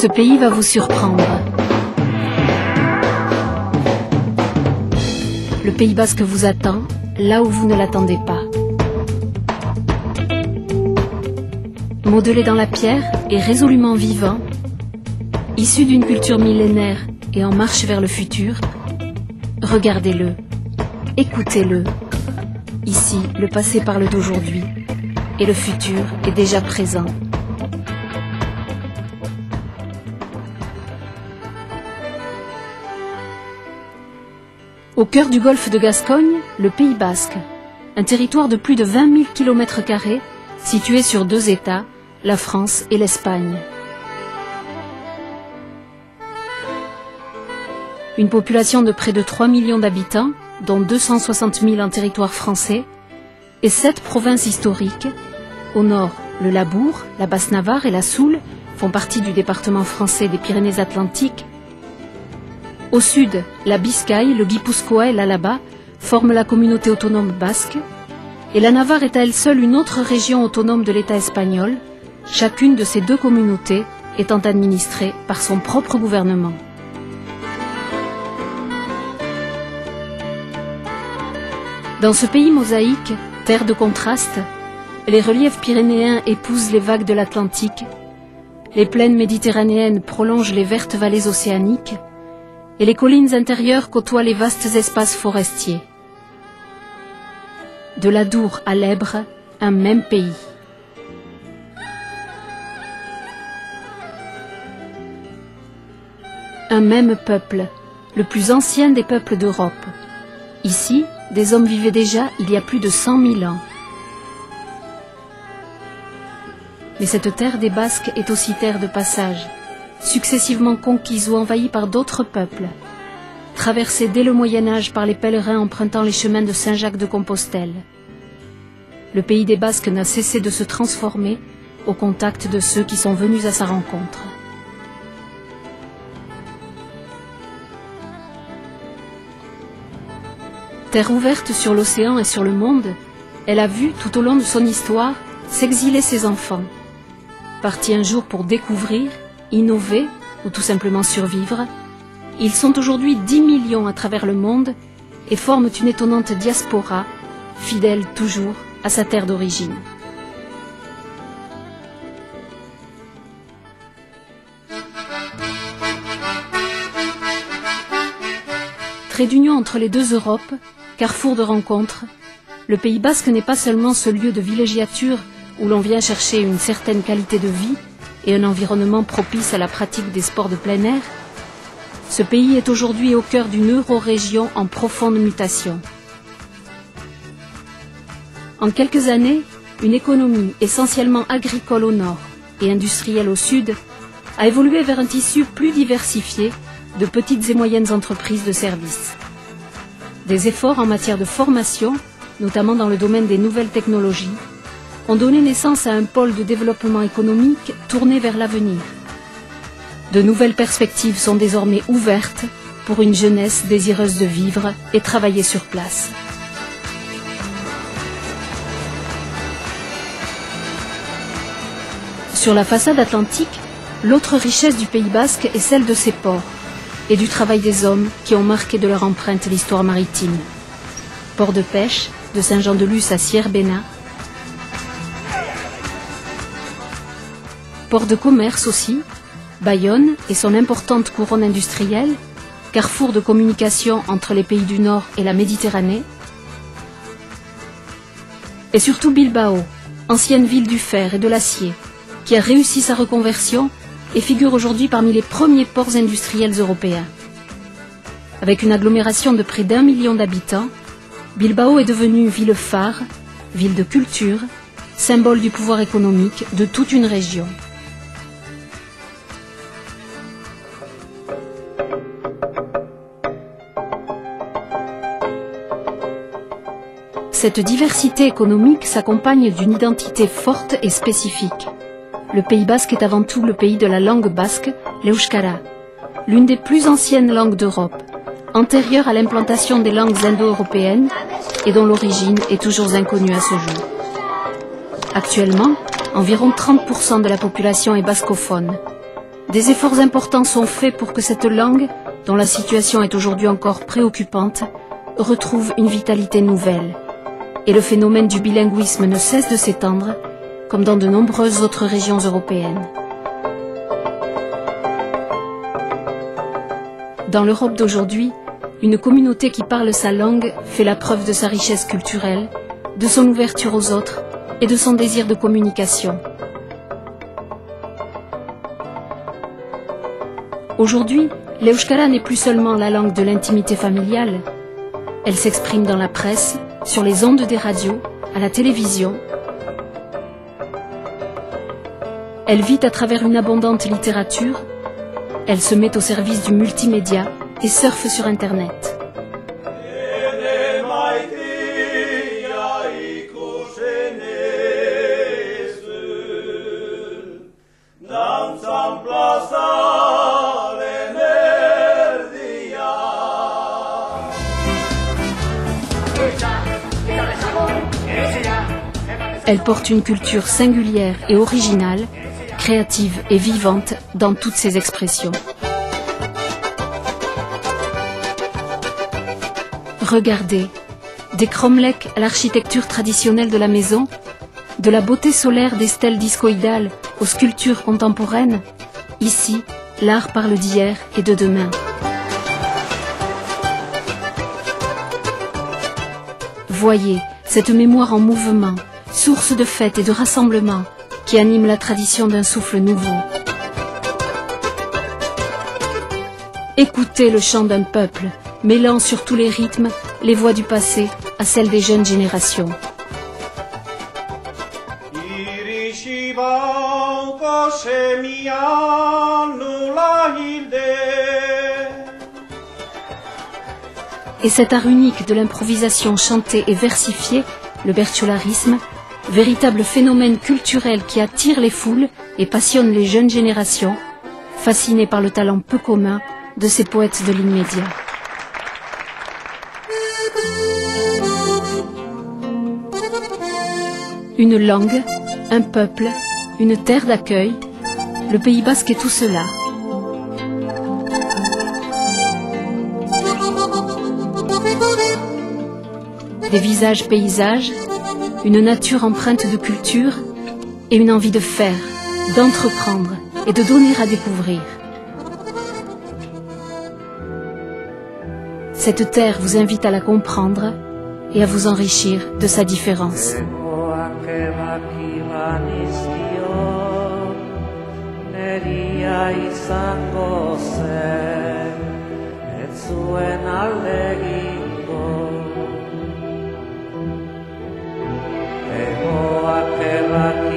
Ce pays va vous surprendre. Le Pays basque vous attend, là où vous ne l'attendez pas. Modelé dans la pierre et résolument vivant, issu d'une culture millénaire et en marche vers le futur, regardez-le, écoutez-le. Ici, le passé parle d'aujourd'hui et le futur est déjà présent. Au cœur du golfe de Gascogne, le Pays basque, un territoire de plus de 20 000 km², situé sur 2 États, la France et l'Espagne. Une population de près de 3 millions d'habitants, dont 260 000 en territoire français, et 7 provinces historiques. Au nord, le Labourd, la Basse-Navarre et la Soule font partie du département français des Pyrénées-Atlantiques. Au sud, la Biscaye, le Guipuscoa et l'Alaba forment la communauté autonome basque, et la Navarre est à elle seule une autre région autonome de l'État espagnol, chacune de ces 2 communautés étant administrée par son propre gouvernement. Dans ce pays mosaïque, terre de contraste, les reliefs pyrénéens épousent les vagues de l'Atlantique, les plaines méditerranéennes prolongent les vertes vallées océaniques, et les collines intérieures côtoient les vastes espaces forestiers. De l'Adour à l'Èbre, un même pays. Un même peuple, le plus ancien des peuples d'Europe. Ici, des hommes vivaient déjà il y a plus de 100 000 ans. Mais cette terre des Basques est aussi terre de passage, successivement conquise ou envahie par d'autres peuples, traversée dès le Moyen-Âge par les pèlerins empruntant les chemins de Saint-Jacques de Compostelle. Le pays des Basques n'a cessé de se transformer au contact de ceux qui sont venus à sa rencontre. Terre ouverte sur l'océan et sur le monde, elle a vu, tout au long de son histoire, s'exiler ses enfants. Partis un jour pour découvrir, innover ou tout simplement survivre, ils sont aujourd'hui 10 millions à travers le monde et forment une étonnante diaspora, fidèle toujours à sa terre d'origine. Trait d'union entre les 2 Europes, carrefour de rencontres, le Pays basque n'est pas seulement ce lieu de villégiature où l'on vient chercher une certaine qualité de vie et un environnement propice à la pratique des sports de plein air. Ce pays est aujourd'hui au cœur d'une euro-région en profonde mutation. En quelques années, une économie essentiellement agricole au nord et industrielle au sud a évolué vers un tissu plus diversifié de petites et moyennes entreprises de services. Des efforts en matière de formation, notamment dans le domaine des nouvelles technologies, ont donné naissance à un pôle de développement économique tourné vers l'avenir. De nouvelles perspectives sont désormais ouvertes pour une jeunesse désireuse de vivre et travailler sur place. Sur la façade atlantique, l'autre richesse du Pays basque est celle de ses ports et du travail des hommes qui ont marqué de leur empreinte l'histoire maritime. Port de pêche, de Saint-Jean-de-Luz à Sierre-Béna. Port de commerce aussi, Bayonne et son importante couronne industrielle, carrefour de communication entre les pays du Nord et la Méditerranée. Et surtout Bilbao, ancienne ville du fer et de l'acier, qui a réussi sa reconversion et figure aujourd'hui parmi les premiers ports industriels européens. Avec une agglomération de près d'1 million d'habitants, Bilbao est devenue ville phare, ville de culture, symbole du pouvoir économique de toute une région. Cette diversité économique s'accompagne d'une identité forte et spécifique. Le Pays basque est avant tout le pays de la langue basque, l'Euskara, l'une des plus anciennes langues d'Europe, antérieure à l'implantation des langues indo-européennes et dont l'origine est toujours inconnue à ce jour. Actuellement, environ 30% de la population est bascophone. Des efforts importants sont faits pour que cette langue, dont la situation est aujourd'hui encore préoccupante, retrouve une vitalité nouvelle. Et le phénomène du bilinguisme ne cesse de s'étendre, comme dans de nombreuses autres régions européennes. Dans l'Europe d'aujourd'hui, une communauté qui parle sa langue fait la preuve de sa richesse culturelle, de son ouverture aux autres et de son désir de communication. Aujourd'hui, l'Euskara n'est plus seulement la langue de l'intimité familiale. Elle s'exprime dans la presse, sur les ondes des radios, à la télévision. Elle vit à travers une abondante littérature. Elle se met au service du multimédia et surfe sur Internet. Elle porte une culture singulière et originale, créative et vivante dans toutes ses expressions. Regardez, des cromlechs à l'architecture traditionnelle de la maison, de la beauté solaire des stèles discoïdales aux sculptures contemporaines, ici, l'art parle d'hier et de demain. Voyez cette mémoire en mouvement, source de fête et de rassemblement, qui anime la tradition d'un souffle nouveau. Écoutez le chant d'un peuple, mêlant sur tous les rythmes les voix du passé à celles des jeunes générations. Et cet art unique de l'improvisation chantée et versifiée, le bertiolarisme, véritable phénomène culturel qui attire les foules et passionne les jeunes générations, fascinées par le talent peu commun de ces poètes de l'immédiat. Une langue, un peuple, une terre d'accueil, le Pays basque est tout cela. Des visages paysages, une nature empreinte de culture et une envie de faire, d'entreprendre et de donner à découvrir. Cette terre vous invite à la comprendre et à vous enrichir de sa différence. Ego akerrak